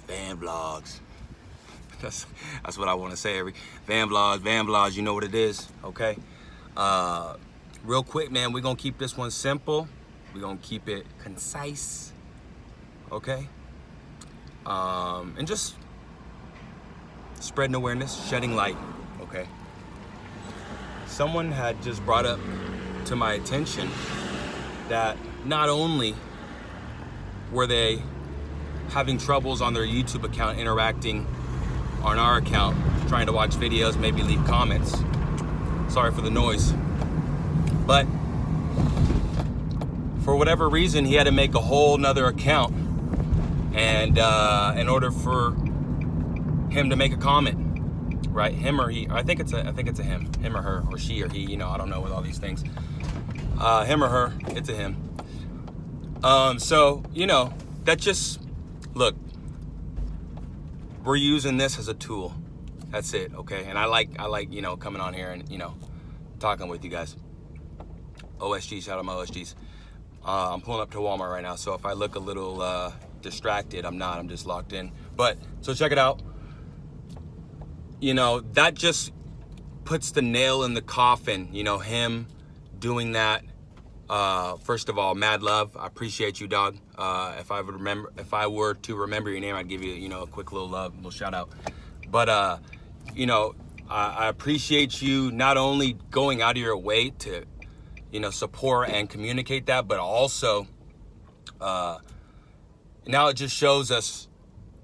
van vlogs. That's what I want to say. Van vlogs, you know what it is, okay? Real quick, man, we're gonna keep this one simple. We're gonna keep it concise, okay? And just spreading awareness, shedding light, okay? Someone had just brought up to my attention that not only were they having troubles on their YouTube account interacting on our account, trying to watch videos, maybe leave comments. Sorry for the noise. But for whatever reason, he had to make a whole nother account. And in order for him to make a comment, right? Him or he, I think it's a him or her, or she or he, you know, I don't know with all these things. Him or her, it's a him. So, you know, that just, look, we're using this as a tool. That's it, okay? And I like, you know, coming on here and, you know, talking with you guys. OSG, shout out my OSGs. I'm pulling up to Walmart right now, so if I look a little distracted, I'm not, I'm just locked in. But, so check it out. You know, that just puts the nail in the coffin, you know, him doing that. First of all, mad love. I appreciate you, dog. If I were to remember your name, I'd give you, you know, a quick little love, little shout out. But, you know, I appreciate you not only going out of your way to, you know, support and communicate that, but also, now it just shows us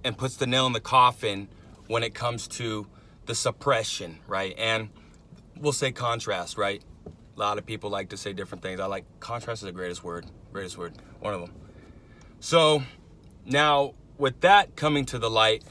and puts the nail in the coffin when it comes to the suppression, right? And we'll say contrast, right? A lot of people like to say different things. I like contrast is the greatest word, one of them. So now with that coming to the light,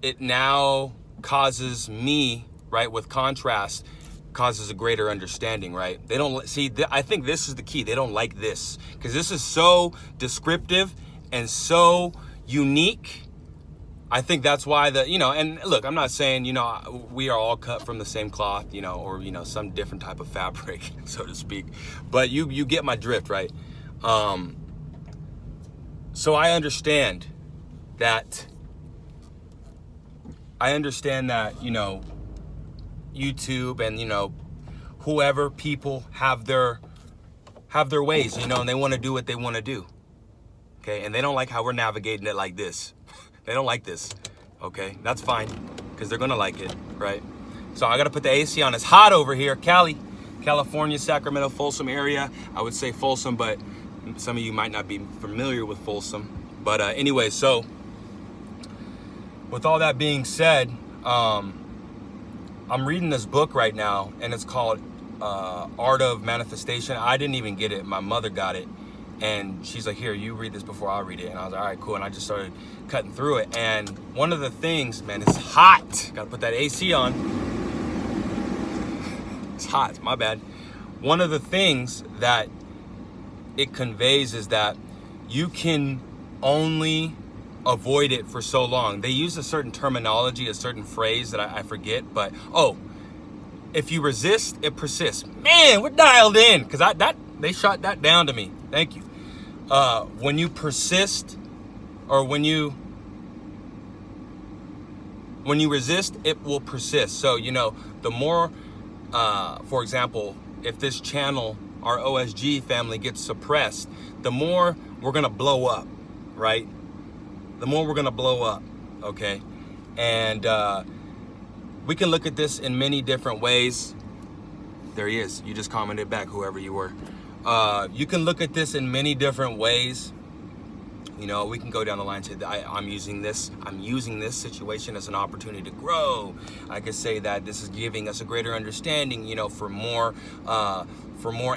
it now causes me, right, with contrast, causes a greater understanding, right? They don't see, I think this is the key. They don't like this because this is so descriptive and so unique. I think that's why you know, and look, I'm not saying, you know, we are all cut from the same cloth, you know, or, you know, some different type of fabric, so to speak, but you get my drift, right? So I understand that, you know, YouTube and, you know, whoever people have their ways, you know, and they want to do what they want to do. Okay. And they don't like how we're navigating it like this. They don't like this. Okay. That's fine. Cause they're going to like it. Right. So I got to put the AC on. It's hot over here. California, Sacramento, Folsom area. I would say Folsom, but some of you might not be familiar with Folsom. But anyway, so with all that being said, I'm reading this book right now, and it's called Art of Manifestation. I didn't even get it. My mother got it, and she's like, here, you read this before I read it. And I was like, all right, cool. And I just started cutting through it. And one of the things, man, it's hot. Got to put that AC on. It's hot. My bad. One of the things that it conveys is that you can only avoid it for so long. They use a certain terminology, a certain phrase that I forget, but if you resist, it persists. Man, we're dialed in because they shot that down to me. Thank you. When you persist, or when you resist, it will persist. So, you know, the more, for example, if this channel, our OSG family, gets suppressed, the more we're gonna blow up, right? The more we're gonna blow up, okay? And we can look at this in many different ways. There he is. You just commented back, whoever you were. You can look at this in many different ways. You know, we can go down the line and say, I'm using this situation as an opportunity to grow. I could say that this is giving us a greater understanding, you know, for more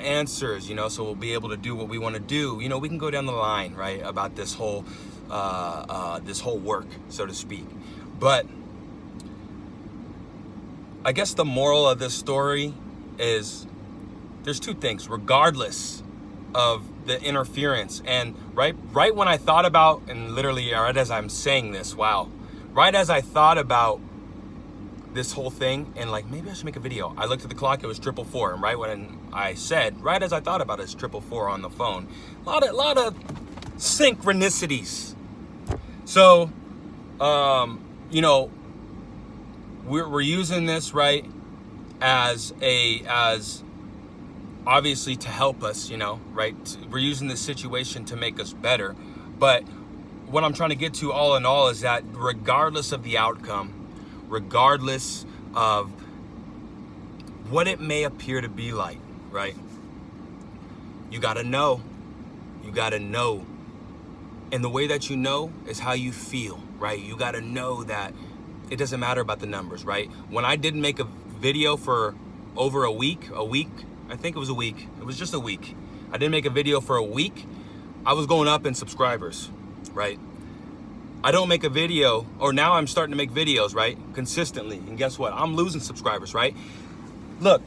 answers, you know, so we'll be able to do what we want to do. You know, we can go down the line, right, about this whole work, so to speak. But I guess the moral of this story is there's two things, regardless of the interference. And right when I thought about, and literally right as I'm saying this, wow, right as I thought about this whole thing and like, maybe I should make a video, I looked at the clock, it was 4:44. And right when I said, right as I thought about it, it's 4:44 on the phone. A lot of synchronicities. So, you know, we're using this, right, as obviously to help us, you know, right? We're using this situation to make us better. But what I'm trying to get to all in all is that regardless of the outcome, regardless of what it may appear to be like, right? You gotta know. You gotta know. And the way that you know is how you feel, right? You gotta know that it doesn't matter about the numbers, right? When I didn't make a video for over a week, I think it was a week. It was just a week. I didn't make a video for a week. I was going up in subscribers, right? I don't make a video, or now I'm starting to make videos, right? Consistently. And guess what? I'm losing subscribers, right? Look,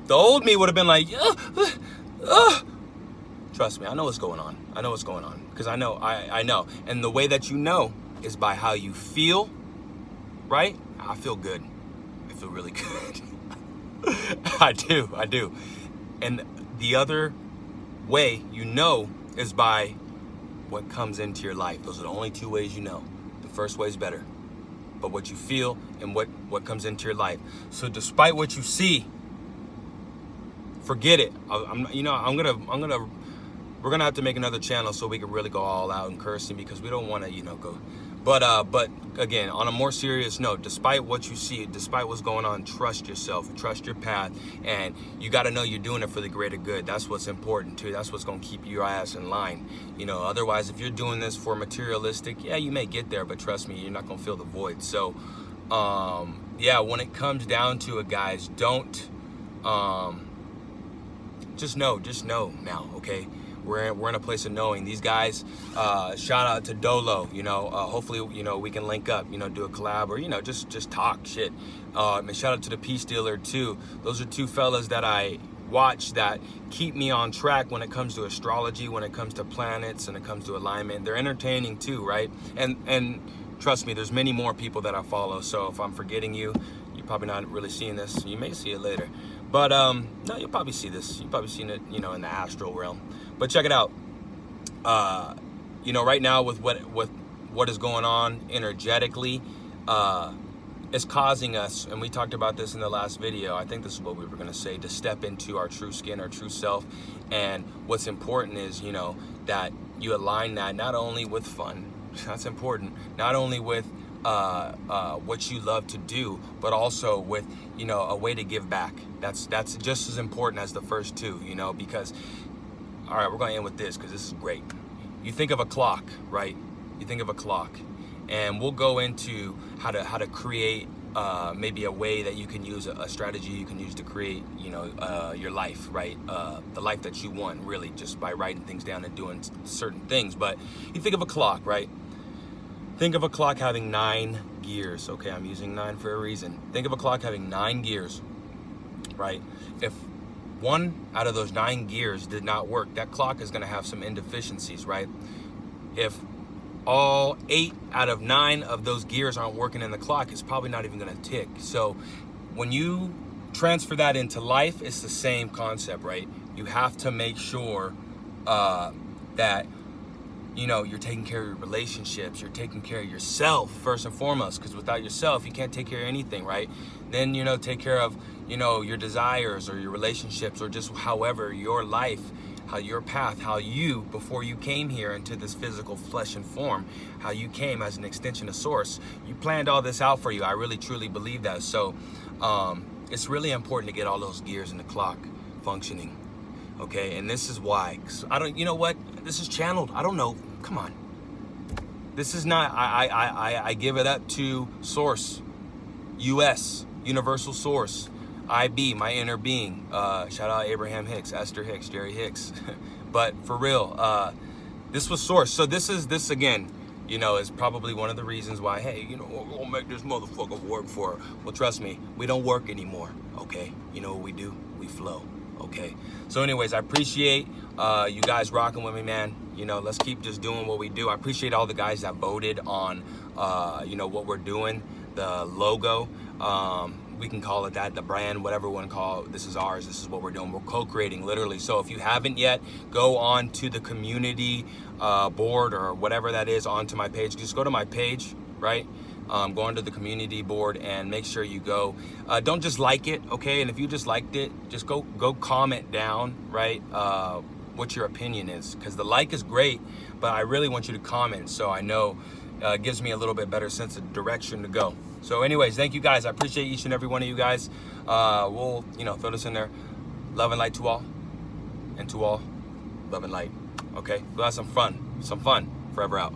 the old me would have been like, trust me, I know what's going on. I know what's going on. Because I know. And the way that you know is by how you feel, right? I feel good. I feel really good. I do. And the other way you know is by what comes into your life. Those are the only two ways you know. The first way is better, but what you feel and what comes into your life. So despite what you see, forget it. We're gonna have to make another channel so we can really go all out and cursing, because we don't want to, go. But again, on a more serious note, despite what you see, despite what's going on, trust yourself, trust your path, and you got to know you're doing it for the greater good. That's what's important too. That's what's going to keep your ass in line. Otherwise, if you're doing this for materialistic, yeah, you may get there, but trust me, you're not going to fill the void. So, yeah, when it comes down to it, guys, don't, just know now, okay? We're in a place of knowing. These guys, shout out to Dolo, hopefully, we can link up, do a collab, or, just talk shit. And shout out to the Peace Dealer too. Those are two fellas that I watch that keep me on track when it comes to astrology, when it comes to planets, and it comes to alignment. They're entertaining too, right? And trust me, there's many more people that I follow. So if I'm forgetting you, you're probably not really seeing this. You may see it later. But no, you'll probably see this. You've probably seen it, in the astral realm. But check it out. Right now with what is going on energetically, it's causing us, and we talked about this in the last video. I think this is what we were going to say, to step into our true skin, our true self. And what's important is, that you align that not only with fun, that's important, not only with what you love to do, but also with, a way to give back. That's just as important as the first two, because, all right, we're going to end with this because this is great. You think of a clock, right? You think of a clock, and we'll go into how to create maybe a way that you can use, a strategy you can use to create, your life, right? The life that you want, really, just by writing things down and doing certain things. But you think of a clock, right? Think of a clock having 9 gears. Okay, I'm using 9 for a reason. Think of a clock having 9 gears, right? If one out of those 9 gears did not work, that clock is going to have some inefficiencies, right? If all 8 out of 9 of those gears aren't working in the clock, it's probably not even going to tick. So when you transfer that into life, it's the same concept, right? You have to make sure that you're taking care of your relationships, you're taking care of yourself first and foremost, because without yourself, you can't take care of anything, right? Then, take care of, your desires or your relationships, or just however your life, how your path, how you, before you came here into this physical flesh and form, how you came as an extension of source, you planned all this out for you. I really, truly believe that. So it's really important to get all those gears in the clock functioning. Okay, and this is why. 'Cause I don't, this is channeled. I don't know. Come on. This is not, I give it up to Source, US, Universal Source, IB, my inner being. Shout out Abraham Hicks, Esther Hicks, Jerry Hicks. But for real, this was Source. So this again, is probably one of the reasons why, hey, we'll make this motherfucker work for, well, trust me, we don't work anymore, okay? You know what we do? We flow. Okay, so anyways, I appreciate you guys rocking with me, man. Let's keep just doing what we do. I appreciate all the guys that voted on what we're doing, the logo. we can call it that, the brand, whatever we want to call it. This is ours. This is what we're doing. We're co-creating, literally. So if you haven't yet, go on to the community board or whatever that is onto my page. Just go to my page, right? Go onto the community board and make sure you go. Don't just like it, okay? And if you just liked it, just go comment down, right? What your opinion is, because the like is great, but I really want you to comment so I know. It gives me a little bit better sense of direction to go. So anyways, thank you guys. I appreciate each and every one of you guys. We'll, throw this in there. Love and light to all. And to all, love and light. Okay, we'll have some fun. Forever out.